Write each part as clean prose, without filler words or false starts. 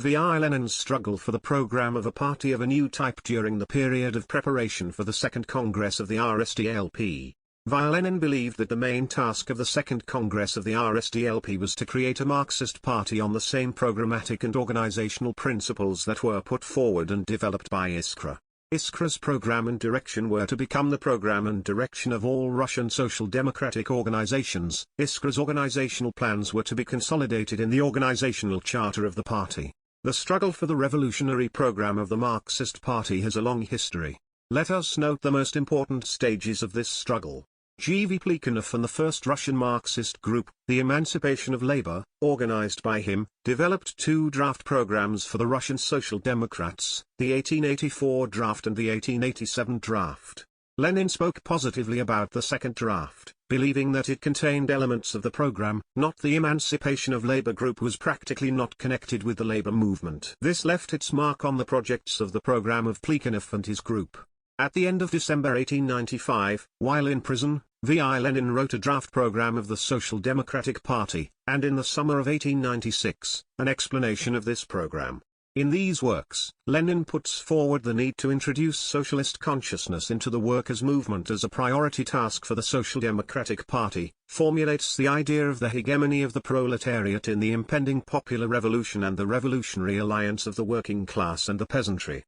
V.I. Lenin's struggle for the program of a party of a new type during the period of preparation for the Second Congress of the RSDLP. V.I. Lenin believed that the main task of the Second Congress of the RSDLP was to create a Marxist party on the same programmatic and organizational principles that were put forward and developed by Iskra. Iskra's program and direction were to become the program and direction of all Russian social democratic organizations. Iskra's organizational plans were to be consolidated in the organizational charter of the party. The struggle for the revolutionary program of the Marxist Party has a long history. Let us note the most important stages of this struggle. G.V. Plekhanov and the first Russian Marxist group, the Emancipation of Labor, organized by him, developed two draft programs for the Russian Social Democrats, the 1884 draft and the 1887 draft. Lenin spoke positively about the second draft, believing that it contained elements of the program. Not the Emancipation of Labor group was practically not connected with the labor movement. This left its mark on the projects of the program of Plekhanov and his group. At the end of December 1895, while in prison, V.I. Lenin wrote a draft program of the Social Democratic Party, and in the summer of 1896, an explanation of this program. In these works, Lenin puts forward the need to introduce socialist consciousness into the workers' movement as a priority task for the Social Democratic Party, formulates the idea of the hegemony of the proletariat in the impending popular revolution and the revolutionary alliance of the working class and the peasantry.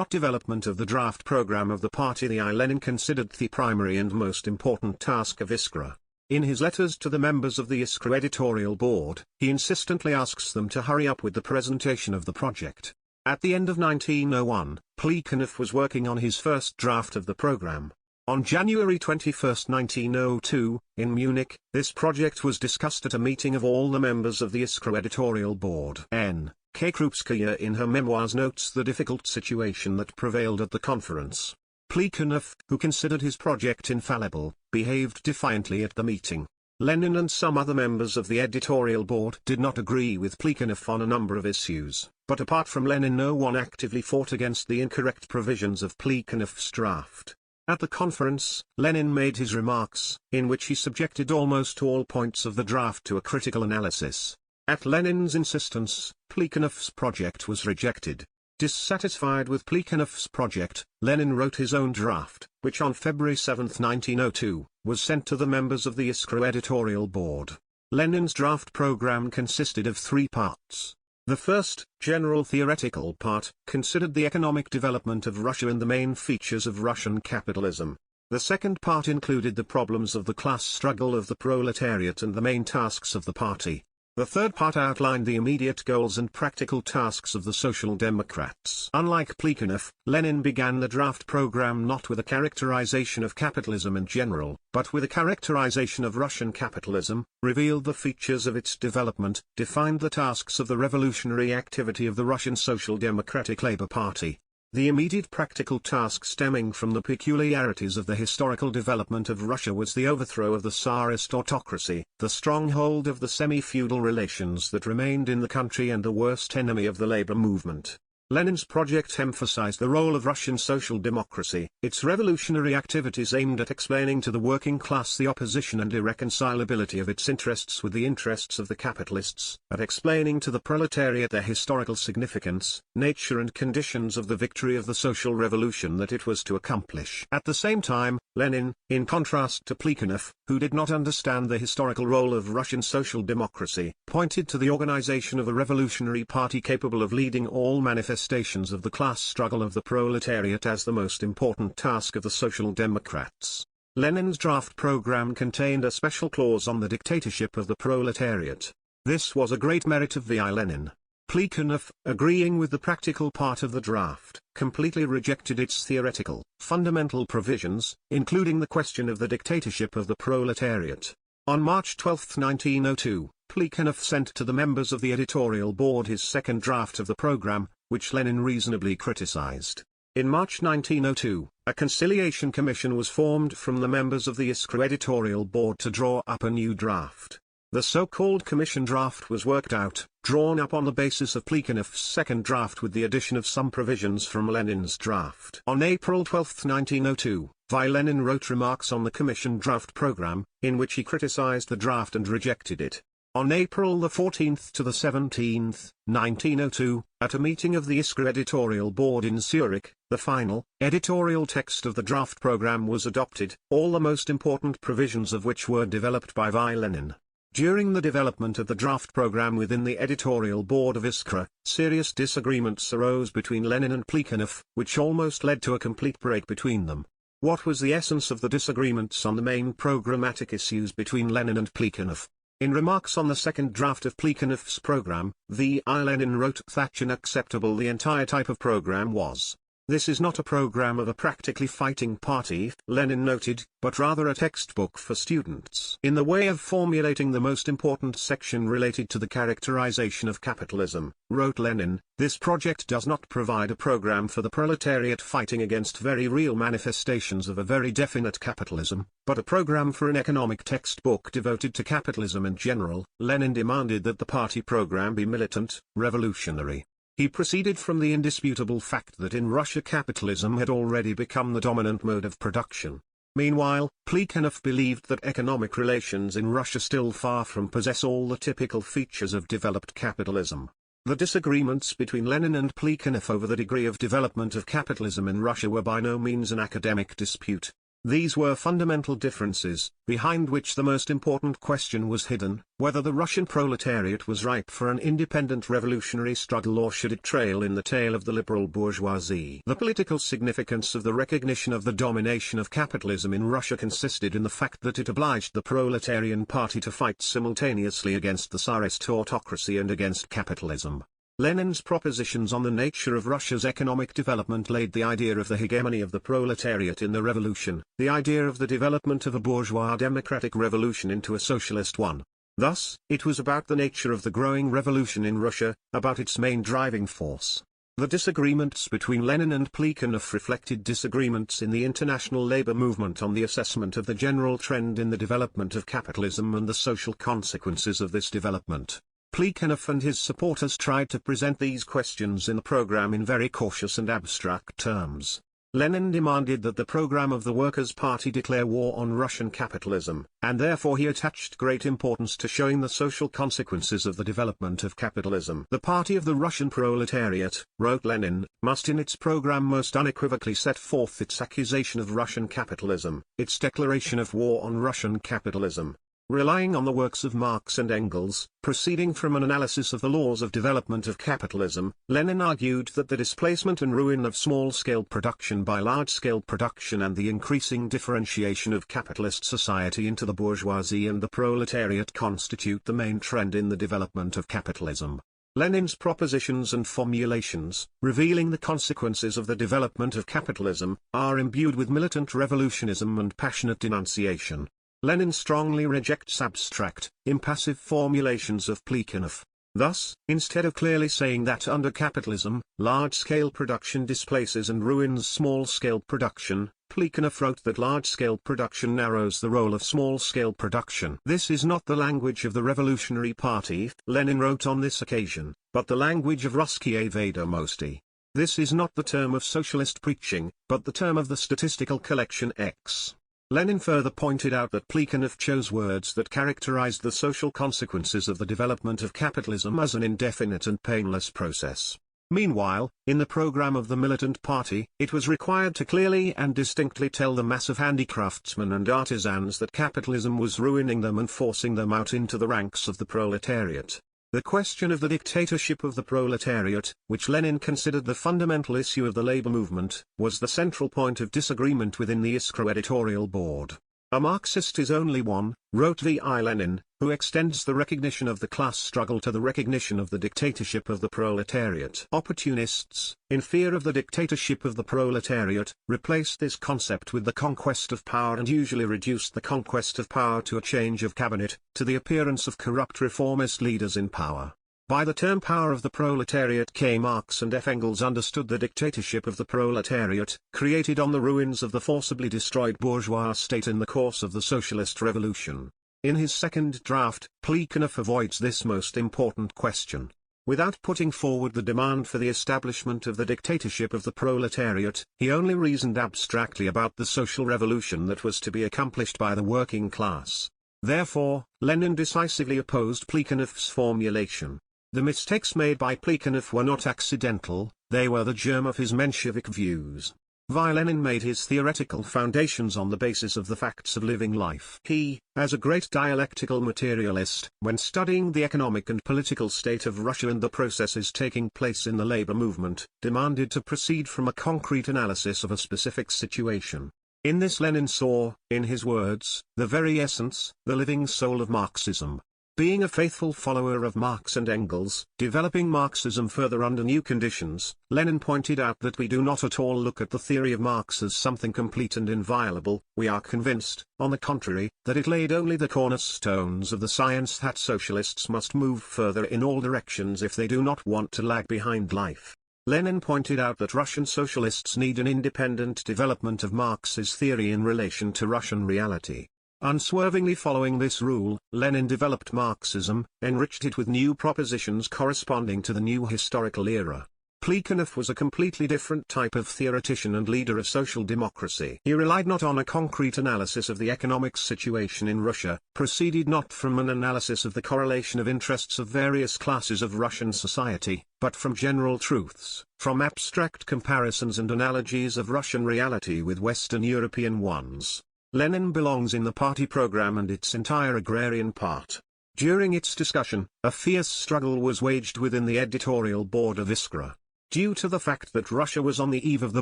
Development of the draft program of the party. V.I. Lenin considered the primary and most important task of Iskra. In his letters to the members of the Iskra editorial board, he insistently asks them to hurry up with the presentation of the project. At the end of 1901, Plekhanov was working on his first draft of the program. On January 21, 1902, in Munich, this project was discussed at a meeting of all the members of the Iskra editorial board. N.K. Krupskaya in her memoirs notes the difficult situation that prevailed at the conference. Plekhanov, who considered his project infallible, behaved defiantly at the meeting. Lenin and some other members of the editorial board did not agree with Plekhanov on a number of issues, but apart from Lenin no one actively fought against the incorrect provisions of Plekhanov's draft. At the conference, Lenin made his remarks, in which he subjected almost all points of the draft to a critical analysis. At Lenin's insistence, Plekhanov's project was rejected. Dissatisfied with Plekhanov's project, Lenin wrote his own draft, which on February 7, 1902, was sent to the members of the Iskra editorial board. Lenin's draft program consisted of three parts. The first, general theoretical part, considered the economic development of Russia and the main features of Russian capitalism. The second part included the problems of the class struggle of the proletariat and the main tasks of the party. The third part outlined the immediate goals and practical tasks of the Social Democrats. Unlike Plekhanov, Lenin began the draft program not with a characterization of capitalism in general, but with a characterization of Russian capitalism, revealed the features of its development, defined the tasks of the revolutionary activity of the Russian Social Democratic Labor Party. The immediate practical task stemming from the peculiarities of the historical development of Russia was the overthrow of the Tsarist autocracy, the stronghold of the semi-feudal relations that remained in the country and the worst enemy of the labor movement. Lenin's project emphasized the role of Russian social democracy, its revolutionary activities aimed at explaining to the working class the opposition and irreconcilability of its interests with the interests of the capitalists, at explaining to the proletariat their historical significance, nature and conditions of the victory of the social revolution that it was to accomplish. At the same time, Lenin, in contrast to Plekhanov, who did not understand the historical role of Russian social democracy, pointed to the organization of a revolutionary party capable of leading all manifestations of the class struggle of the proletariat as the most important task of the Social Democrats. Lenin's draft program contained a special clause on the dictatorship of the proletariat. This was a great merit of V.I. Lenin. Plekhanov, agreeing with the practical part of the draft, completely rejected its theoretical, fundamental provisions, including the question of the dictatorship of the proletariat. On March 12, 1902, Plekhanov sent to the members of the editorial board his second draft of the program, which Lenin reasonably criticized. In March 1902, a Conciliation Commission was formed from the members of the Iskra editorial board to draw up a new draft. The so-called Commission draft was worked out, drawn up on the basis of Plekhanov's second draft with the addition of some provisions from Lenin's draft. On April 12, 1902, V. Lenin wrote remarks on the Commission draft program, in which he criticized the draft and rejected it. On April 14 to 17, 1902, at a meeting of the Iskra editorial board in Zurich, the final, editorial text of the draft program was adopted, all the most important provisions of which were developed by V. Lenin. During the development of the draft program within the editorial board of Iskra, serious disagreements arose between Lenin and Plekhanov, which almost led to a complete break between them. What was the essence of the disagreements on the main programmatic issues between Lenin and Plekhanov? In remarks on the second draft of Plekhanov's program, V. Lenin wrote that unacceptable the entire type of program was. This is not a program of a practically fighting party, Lenin noted, but rather a textbook for students. In the way of formulating the most important section related to the characterization of capitalism, wrote Lenin, this project does not provide a program for the proletariat fighting against very real manifestations of a very definite capitalism, but a program for an economic textbook devoted to capitalism in general. Lenin demanded that the party program be militant, revolutionary. He proceeded from the indisputable fact that in Russia capitalism had already become the dominant mode of production. Meanwhile, Plekhanov believed that economic relations in Russia still far from possess all the typical features of developed capitalism. The disagreements between Lenin and Plekhanov over the degree of development of capitalism in Russia were by no means an academic dispute. These were fundamental differences, behind which the most important question was hidden, whether the Russian proletariat was ripe for an independent revolutionary struggle or should it trail in the tail of the liberal bourgeoisie. The political significance of the recognition of the domination of capitalism in Russia consisted in the fact that it obliged the proletarian party to fight simultaneously against the Tsarist autocracy and against capitalism. Lenin's propositions on the nature of Russia's economic development laid the idea of the hegemony of the proletariat in the revolution, the idea of the development of a bourgeois democratic revolution into a socialist one. Thus, it was about the nature of the growing revolution in Russia, about its main driving force. The disagreements between Lenin and Plekhanov reflected disagreements in the international labor movement on the assessment of the general trend in the development of capitalism and the social consequences of this development. Plekhanov and his supporters tried to present these questions in the program in very cautious and abstract terms. Lenin demanded that the program of the Workers' Party declare war on Russian capitalism, and therefore he attached great importance to showing the social consequences of the development of capitalism. The party of the Russian proletariat, wrote Lenin, must in its program most unequivocally set forth its accusation of Russian capitalism, its declaration of war on Russian capitalism. Relying on the works of Marx and Engels, proceeding from an analysis of the laws of development of capitalism, Lenin argued that the displacement and ruin of small-scale production by large-scale production and the increasing differentiation of capitalist society into the bourgeoisie and the proletariat constitute the main trend in the development of capitalism. Lenin's propositions and formulations, revealing the consequences of the development of capitalism, are imbued with militant revolutionism and passionate denunciation. Lenin strongly rejects abstract, impassive formulations of Plekhanov. Thus, instead of clearly saying that under capitalism, large-scale production displaces and ruins small-scale production, Plekhanov wrote that large-scale production narrows the role of small-scale production. This is not the language of the Revolutionary Party, Lenin wrote on this occasion, but the language of Ruskiye Vedomosti. This is not the term of socialist preaching, but the term of the statistical collection X. Lenin further pointed out that Plekhanov chose words that characterized the social consequences of the development of capitalism as an indefinite and painless process. Meanwhile, in the program of the militant party, it was required to clearly and distinctly tell the mass of handicraftsmen and artisans that capitalism was ruining them and forcing them out into the ranks of the proletariat. The question of the dictatorship of the proletariat, which Lenin considered the fundamental issue of the labor movement, was the central point of disagreement within the Iskra editorial board. A Marxist is only one, wrote V. Lenin, who extends the recognition of the class struggle to the recognition of the dictatorship of the proletariat. Opportunists, in fear of the dictatorship of the proletariat, replaced this concept with the conquest of power and usually reduced the conquest of power to a change of cabinet, to the appearance of corrupt reformist leaders in power. By the term power of the proletariat K. Marx and F. Engels understood the dictatorship of the proletariat, created on the ruins of the forcibly destroyed bourgeois state in the course of the socialist revolution. In his second draft, Plekhanov avoids this most important question. Without putting forward the demand for the establishment of the dictatorship of the proletariat, he only reasoned abstractly about the social revolution that was to be accomplished by the working class. Therefore, Lenin decisively opposed Plekhanov's formulation. The mistakes made by Plekhanov were not accidental, they were the germ of his Menshevik views. While Lenin made his theoretical foundations on the basis of the facts of living life. He, as a great dialectical materialist, when studying the economic and political state of Russia and the processes taking place in the labor movement, demanded to proceed from a concrete analysis of a specific situation. In this Lenin saw, in his words, the very essence, the living soul of Marxism. Being a faithful follower of Marx and Engels, developing Marxism further under new conditions, Lenin pointed out that we do not at all look at the theory of Marx as something complete and inviolable. We are convinced, on the contrary, that it laid only the cornerstones of the science that socialists must move further in all directions if they do not want to lag behind life. Lenin pointed out that Russian socialists need an independent development of Marx's theory in relation to Russian reality. Unswervingly following this rule, Lenin developed Marxism, enriched it with new propositions corresponding to the new historical era. Plekhanov was a completely different type of theoretician and leader of social democracy. He relied not on a concrete analysis of the economic situation in Russia, proceeded not from an analysis of the correlation of interests of various classes of Russian society, but from general truths, from abstract comparisons and analogies of Russian reality with Western European ones. Lenin belongs in the party program and its entire agrarian part. During its discussion, a fierce struggle was waged within the editorial board of Iskra. Due to the fact that Russia was on the eve of the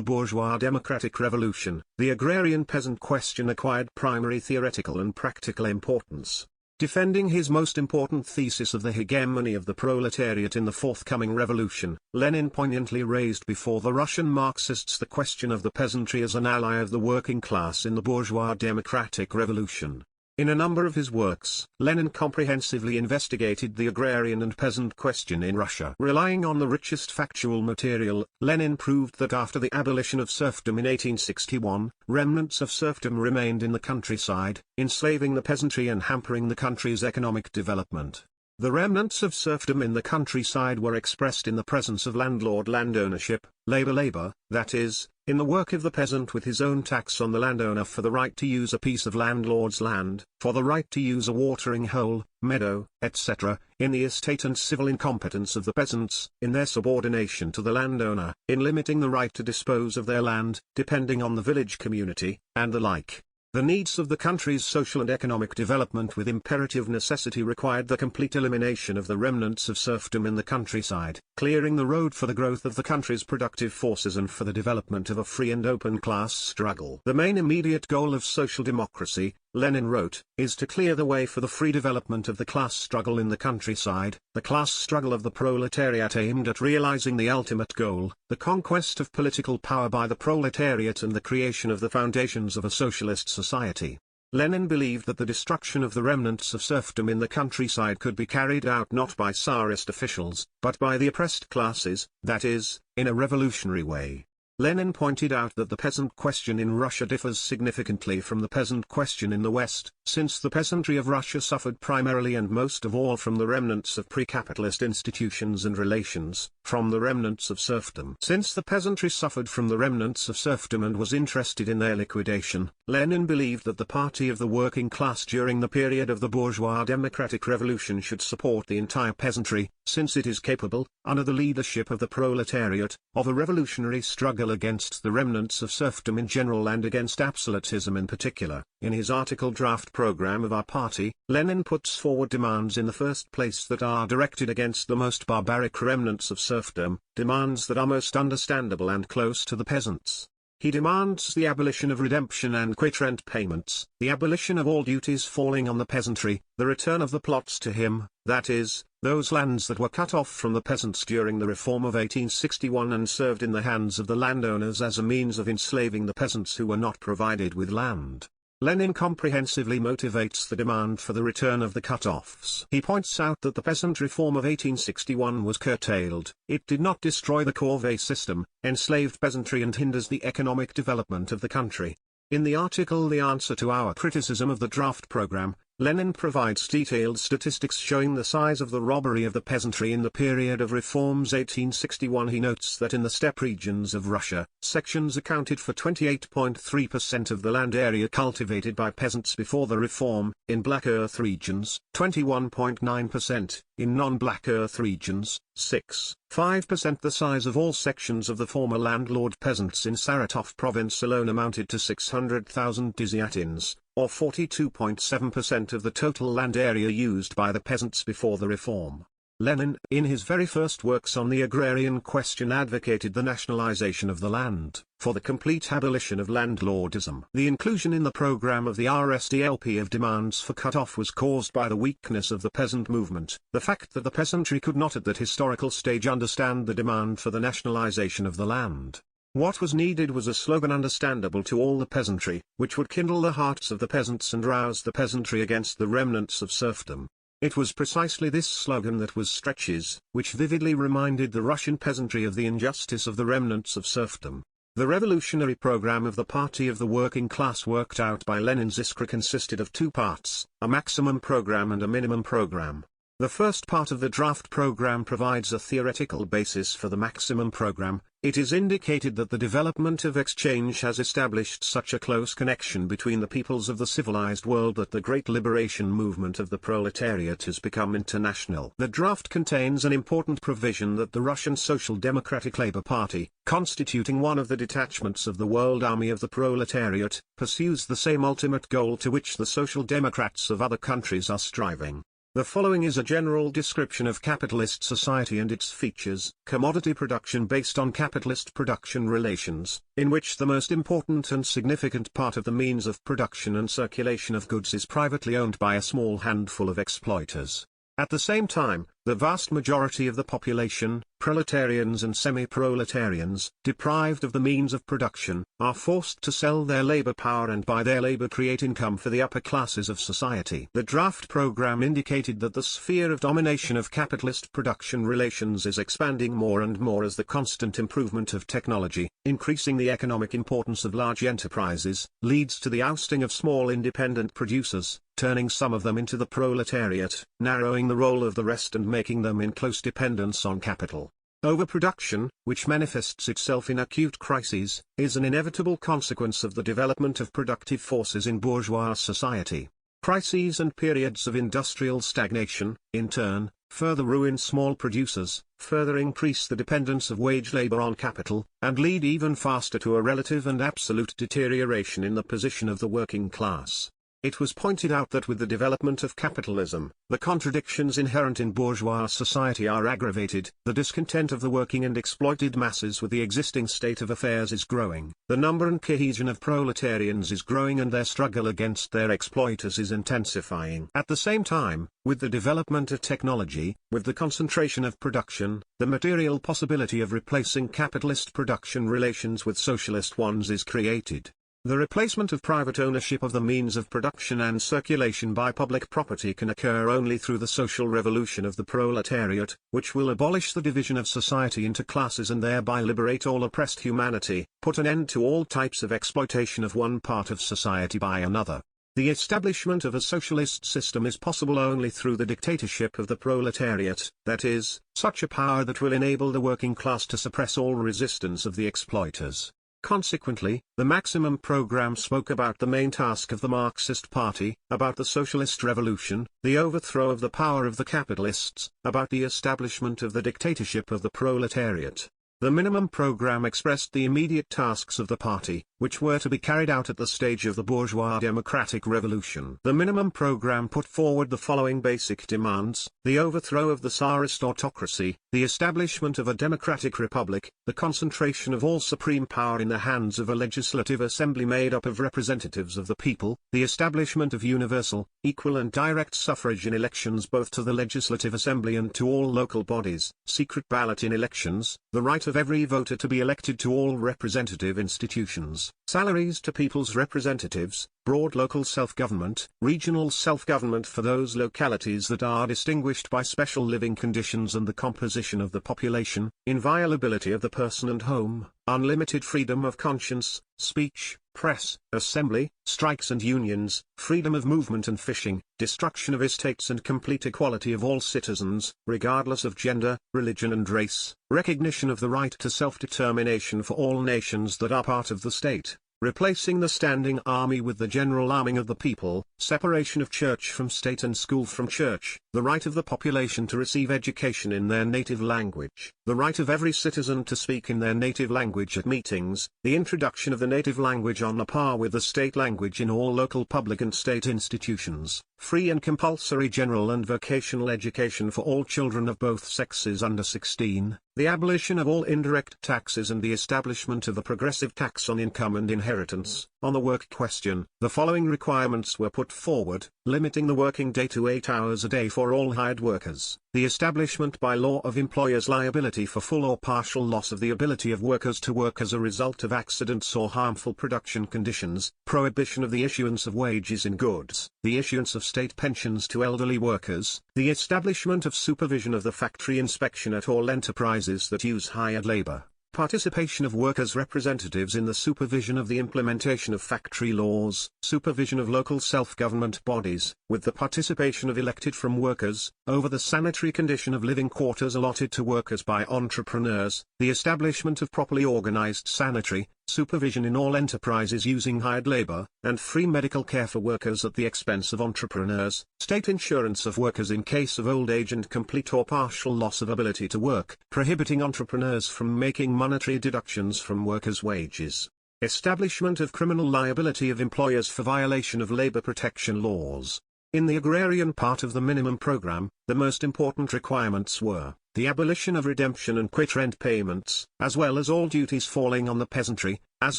bourgeois democratic revolution, the agrarian peasant question acquired primary theoretical and practical importance. Defending his most important thesis of the hegemony of the proletariat in the forthcoming revolution, Lenin poignantly raised before the Russian Marxists the question of the peasantry as an ally of the working class in the bourgeois democratic revolution. In a number of his works, Lenin comprehensively investigated the agrarian and peasant question in Russia. Relying on the richest factual material, Lenin proved that after the abolition of serfdom in 1861, remnants of serfdom remained in the countryside, enslaving the peasantry and hampering the country's economic development. The remnants of serfdom in the countryside were expressed in the presence of land ownership, labor, that is, in the work of the peasant with his own tax on the landowner for the right to use a piece of landlord's land, for the right to use a watering hole, meadow, etc., in the estate and civil incompetence of the peasants, in their subordination to the landowner, in limiting the right to dispose of their land, depending on the village community, and the like. The needs of the country's social and economic development with imperative necessity required the complete elimination of the remnants of serfdom in the countryside, clearing the road for the growth of the country's productive forces and for the development of a free and open class struggle. The main immediate goal of social democracy, Lenin wrote, is to clear the way for the free development of the class struggle in the countryside, the class struggle of the proletariat aimed at realizing the ultimate goal, the conquest of political power by the proletariat and the creation of the foundations of a socialist society. Lenin believed that the destruction of the remnants of serfdom in the countryside could be carried out not by Tsarist officials, but by the oppressed classes, that is, in a revolutionary way. Lenin pointed out that the peasant question in Russia differs significantly from the peasant question in the West, since the peasantry of Russia suffered primarily and most of all from the remnants of pre-capitalist institutions and relations, from the remnants of serfdom. Since the peasantry suffered from the remnants of serfdom and was interested in their liquidation, Lenin believed that the party of the working class during the period of the bourgeois democratic revolution should support the entire peasantry, since it is capable, under the leadership of the proletariat, of a revolutionary struggle against the remnants of serfdom in general and against absolutism in particular. In his article Draft Program of Our Party, Lenin puts forward demands in the first place that are directed against the most barbaric remnants of serfdom, demands that are most understandable and close to the peasants. He demands the abolition of redemption and quit-rent payments, the abolition of all duties falling on the peasantry, the return of the plots to him, that is, those lands that were cut off from the peasants during the reform of 1861 and served in the hands of the landowners as a means of enslaving the peasants who were not provided with land. Lenin comprehensively motivates the demand for the return of the cut-offs. He points out that the peasant reform of 1861 was curtailed, it did not destroy the corvée system, enslaved peasantry and hinders the economic development of the country. In the article The Answer to Our Criticism of the Draft Program, Lenin provides detailed statistics showing the size of the robbery of the peasantry in the period of reforms 1861. He notes that in the steppe regions of Russia, sections accounted for 28.3% of the land area cultivated by peasants before the reform, in black earth regions, 21.9%, in non-black earth regions, 6.5%. The size of all sections of the former landlord peasants in Saratov province alone amounted to 600,000 desiatins, or 42.7% of the total land area used by the peasants before the reform. Lenin, in his very first works on the agrarian question, advocated the nationalization of the land, for the complete abolition of landlordism. The inclusion in the program of the RSDLP of demands for cut-off was caused by the weakness of the peasant movement, the fact that the peasantry could not at that historical stage understand the demand for the nationalization of the land. What was needed was a slogan understandable to all the peasantry, which would kindle the hearts of the peasants and rouse the peasantry against the remnants of serfdom. It was precisely this slogan that was Stretch's, which vividly reminded the Russian peasantry of the injustice of the remnants of serfdom. The revolutionary program of the Party of the Working Class worked out by Lenin's Iskra consisted of two parts, a maximum program and a minimum program. The first part of the draft program provides a theoretical basis for the maximum program. It is indicated that the development of exchange has established such a close connection between the peoples of the civilized world that the great liberation movement of the proletariat has become international. The draft contains an important provision that the Russian Social Democratic Labour Party, constituting one of the detachments of the World Army of the Proletariat, pursues the same ultimate goal to which the Social Democrats of other countries are striving. The following is a general description of capitalist society and its features: commodity production based on capitalist production relations, in which the most important and significant part of the means of production and circulation of goods is privately owned by a small handful of exploiters. At the same time, the vast majority of the population, proletarians and semi-proletarians, deprived of the means of production, are forced to sell their labor power and by their labor create income for the upper classes of society. The draft program indicated that the sphere of domination of capitalist production relations is expanding more and more as the constant improvement of technology, increasing the economic importance of large enterprises, leads to the ousting of small independent producers, turning some of them into the proletariat, narrowing the role of the rest and making them in close dependence on capital. Overproduction, which manifests itself in acute crises, is an inevitable consequence of the development of productive forces in bourgeois society. Crises and periods of industrial stagnation, in turn, further ruin small producers, further increase the dependence of wage labor on capital, and lead even faster to a relative and absolute deterioration in the position of the working class. It was pointed out that with the development of capitalism, the contradictions inherent in bourgeois society are aggravated, the discontent of the working and exploited masses with the existing state of affairs is growing, the number and cohesion of proletarians is growing and their struggle against their exploiters is intensifying. At the same time, with the development of technology, with the concentration of production, the material possibility of replacing capitalist production relations with socialist ones is created. The replacement of private ownership of the means of production and circulation by public property can occur only through the social revolution of the proletariat, which will abolish the division of society into classes and thereby liberate all oppressed humanity, put an end to all types of exploitation of one part of society by another. The establishment of a socialist system is possible only through the dictatorship of the proletariat, that is, such a power that will enable the working class to suppress all resistance of the exploiters. Consequently, the maximum program spoke about the main task of the Marxist Party, about the socialist revolution, the overthrow of the power of the capitalists, about the establishment of the dictatorship of the proletariat. The minimum program expressed the immediate tasks of the party, which were to be carried out at the stage of the bourgeois democratic revolution. The minimum program put forward the following basic demands: the overthrow of the Tsarist autocracy, the establishment of a democratic republic, the concentration of all supreme power in the hands of a legislative assembly made up of representatives of the people, the establishment of universal, equal and direct suffrage in elections both to the legislative assembly and to all local bodies, secret ballot in elections, the right of every voter to be elected to all representative institutions, salaries to people's representatives, broad local self-government, regional self-government for those localities that are distinguished by special living conditions and the composition of the population, inviolability of the person and home, unlimited freedom of conscience, speech, press, assembly, strikes and unions, freedom of movement and fishing, destruction of estates and complete equality of all citizens, regardless of gender, religion and race, recognition of the right to self-determination for all nations that are part of the state, replacing the standing army with the general arming of the people, separation of church from state and school from church, the right of the population to receive education in their native language, the right of every citizen to speak in their native language at meetings, the introduction of the native language on a par with the state language in all local public and state institutions, free and compulsory general and vocational education for all children of both sexes under 16, the abolition of all indirect taxes and the establishment of a progressive tax on income and inheritance. On the work question, the following requirements were put forward: limiting the working day to 8 hours a day for all hired workers, the establishment by law of employers' liability for full or partial loss of the ability of workers to work as a result of accidents or harmful production conditions, prohibition of the issuance of wages in goods, the issuance of state pensions to elderly workers, the establishment of supervision of the factory inspection at all enterprises that use hired labor, participation of workers' representatives in the supervision of the implementation of factory laws, supervision of local self-government bodies, with the participation of elected from workers, over the sanitary condition of living quarters allotted to workers by entrepreneurs, the establishment of properly organized sanitary supervision in all enterprises using hired labor, and free medical care for workers at the expense of entrepreneurs, state insurance of workers in case of old age and complete or partial loss of ability to work, prohibiting entrepreneurs from making monetary deductions from workers' wages, establishment of criminal liability of employers for violation of labor protection laws. In the agrarian part of the minimum program, the most important requirements were the abolition of redemption and quit-rent payments, as well as all duties falling on the peasantry, as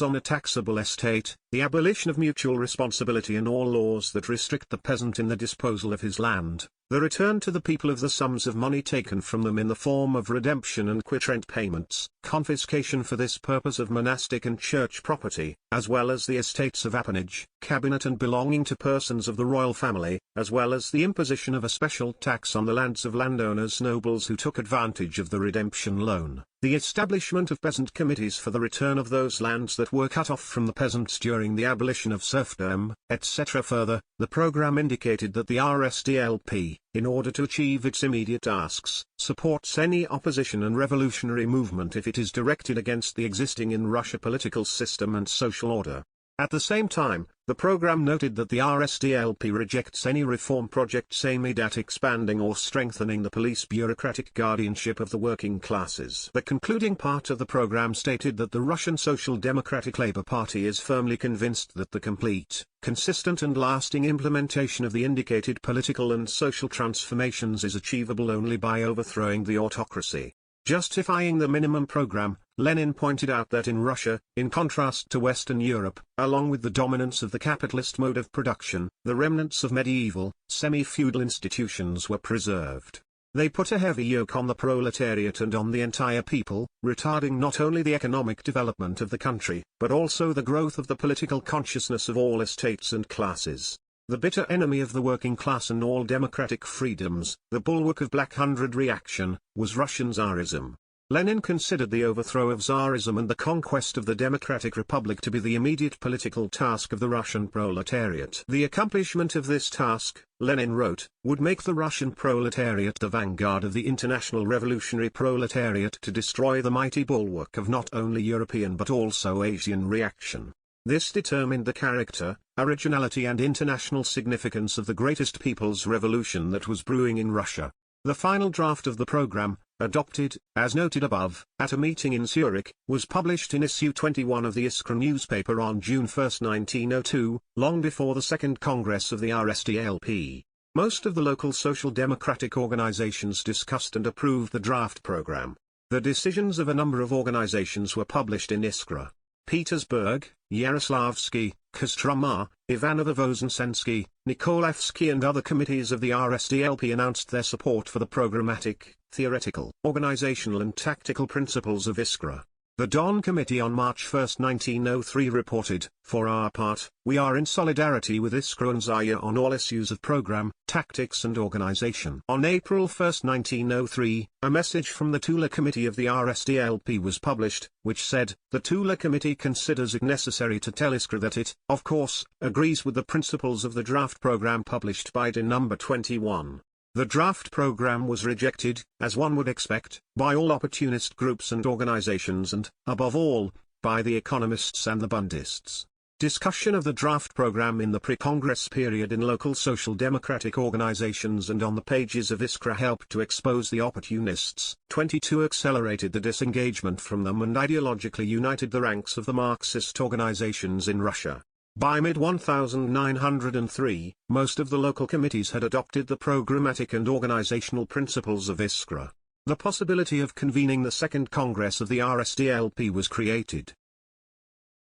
on a taxable estate, the abolition of mutual responsibility and all laws that restrict the peasant in the disposal of his land, the return to the people of the sums of money taken from them in the form of redemption and quit-rent payments, confiscation for this purpose of monastic and church property, as well as the estates of appanage, cabinet and belonging to persons of the royal family, as well as the imposition of a special tax on the lands of landowners nobles who took advantage of the redemption loan, the establishment of peasant committees for the return of those lands that were cut off from the peasants during the abolition of serfdom, etc. Further, the program indicated that the RSDLP, in order to achieve its immediate tasks, supports any opposition and revolutionary movement if it is directed against the existing in Russia political system and social order. At the same time, the program noted that the RSDLP rejects any reform projects aimed at expanding or strengthening the police bureaucratic guardianship of the working classes. The concluding part of the program stated that the Russian Social Democratic Labour Party is firmly convinced that the complete, consistent and lasting implementation of the indicated political and social transformations is achievable only by overthrowing the autocracy. Justifying the minimum program, Lenin pointed out that in Russia, in contrast to Western Europe, along with the dominance of the capitalist mode of production, the remnants of medieval, semi-feudal institutions were preserved. They put a heavy yoke on the proletariat and on the entire people, retarding not only the economic development of the country, but also the growth of the political consciousness of all estates and classes. The bitter enemy of the working class and all democratic freedoms, the bulwark of Black Hundred reaction, was Russian Tsarism. Lenin considered the overthrow of Tsarism and the conquest of the Democratic Republic to be the immediate political task of the Russian proletariat. The accomplishment of this task, Lenin wrote, would make the Russian proletariat the vanguard of the international revolutionary proletariat to destroy the mighty bulwark of not only European but also Asian reaction. This determined the character, originality and international significance of the greatest people's revolution that was brewing in Russia. The final draft of the program, adopted, as noted above, at a meeting in Zurich, was published in issue 21 of the Iskra newspaper on June 1, 1902, long before the Second Congress of the RSDLP. Most of the local social democratic organizations discussed and approved the draft program. The decisions of a number of organizations were published in Iskra. Petersburg, Yaroslavsky, Kostroma, Ivanovo-Voznesensky, Nikolaevsky and other committees of the RSDLP announced their support for the programmatic, theoretical, organizational and tactical principles of Iskra. The Don Committee on March 1, 1903 reported, "For our part, we are in solidarity with Iskra and Zaya on all issues of program, tactics and organization." On April 1, 1903, a message from the Tula Committee of the RSDLP was published, which said, "The Tula Committee considers it necessary to tell Iskra that it, of course, agrees with the principles of the draft program published by DIN No. 21. The draft program was rejected, as one would expect, by all opportunist groups and organizations and, above all, by the economists and the Bundists. Discussion of the draft program in the pre-Congress period in local social democratic organizations and on the pages of Iskra helped to expose the opportunists. 22 accelerated the disengagement from them and ideologically united the ranks of the Marxist organizations in Russia. By mid-1903, most of the local committees had adopted the programmatic and organizational principles of Iskra. The possibility of convening the Second Congress of the RSDLP was created.